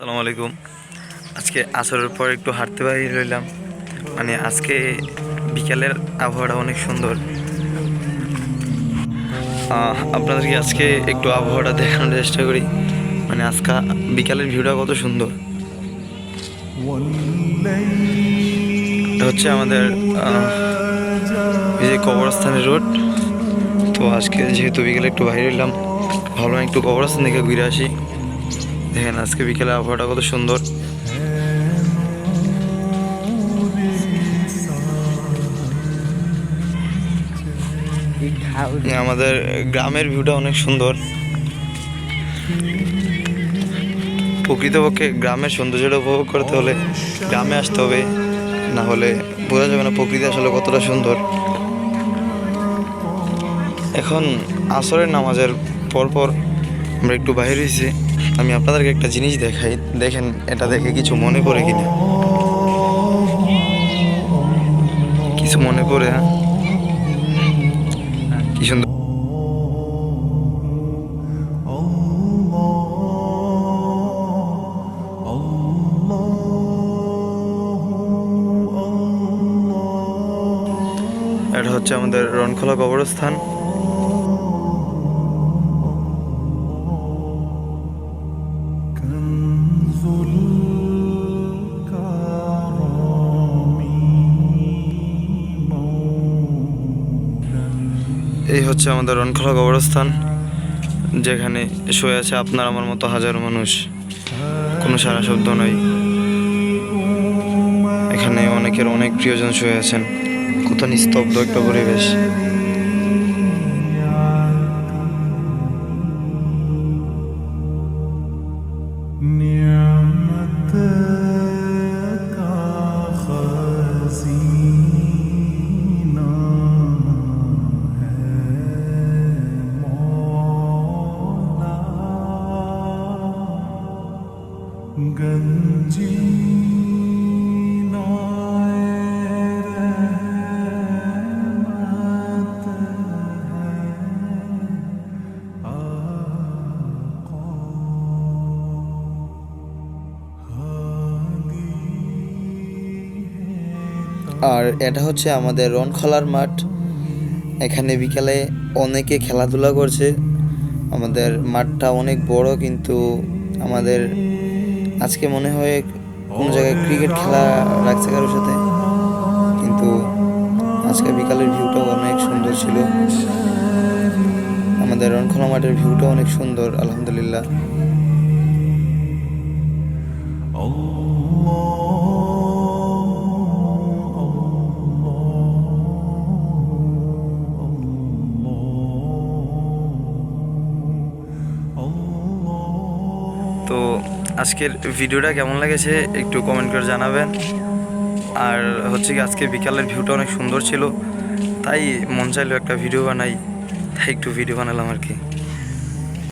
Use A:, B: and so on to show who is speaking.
A: আসসালামু আলাইকুম। আজকে আসরের পর একটু হাঁটতে বাইরে রইলাম। মানে আজকে বিকালের আবহাওয়াটা অনেক সুন্দর। আপনাদেরকে আজকে একটু আবহাওয়াটা দেখানোর চেষ্টা করি। মানে আজকে বিকালের ভিউটা কত সুন্দর। এটা হচ্ছে আমাদের এই যে কবরস্থানের রোড। তো আজকে যেহেতু বিকেলে একটু বাইরে এলাম, ভাবলাম একটু কবরস্থান থেকে ঘুরে আসি। দেখেন আজকে বিকেলের আবহাওয়াটা কত সুন্দর। আমাদের গ্রামের ভিউটা অনেক সুন্দর। প্রকৃতপক্ষে গ্রামের সৌন্দর্যটা উপভোগ করতে হলে গ্রামে আসতে হবে, না হলে বোঝা যাবে না প্রকৃতি আসলে কতটা সুন্দর। এখন আসরের নামাজের পরপর আমরা একটু বাইরে হয়েছি। আমি আপনাদেরকে একটা জিনিস দেখাই, দেখেন এটা দেখে কিছু মনে পড়ে কিনা। কিছু মনে পড়ে? হ্যাঁ, কি সুন্দর। এটা হচ্ছে আমাদের রনখোলা কবরস্থান। এই হচ্ছে আমাদের রনখোলা কবরস্থান, যেখানে শুয়ে আছে আপনার আমার মতো হাজার মানুষ। কোনো সারা শব্দ নাই। এখানে অনেকের অনেক প্রিয়জন শুয়ে আছেন। কত নিস্তব্ধ একটা পরিবেশ। আর এটা হচ্ছে আমাদের রনখলার মাঠ। এখানে বিকালে অনেকে খেলাধুলা করছে। আমাদের মাঠটা অনেক বড়, কিন্তু আমাদের আজকে মনে হয় কোনো জায়গায় ক্রিকেট খেলা রাখছে কারোর সাথে। কিন্তু আজকে বিকালের ভিউটাও অনেক সুন্দর ছিল। আমাদের রনখলা মাঠের ভিউটাও অনেক সুন্দর, আলহামদুলিল্লাহ। তো আজকের ভিডিওটা কেমন লেগেছে একটু কমেন্ট করে জানাবেন। আর হচ্ছে কি আজকে বিকালের ভিউটা অনেক সুন্দর ছিল, তাই মন চাইলো একটা ভিডিও বানাই, তাই একটু ভিডিও বানালাম আর কি।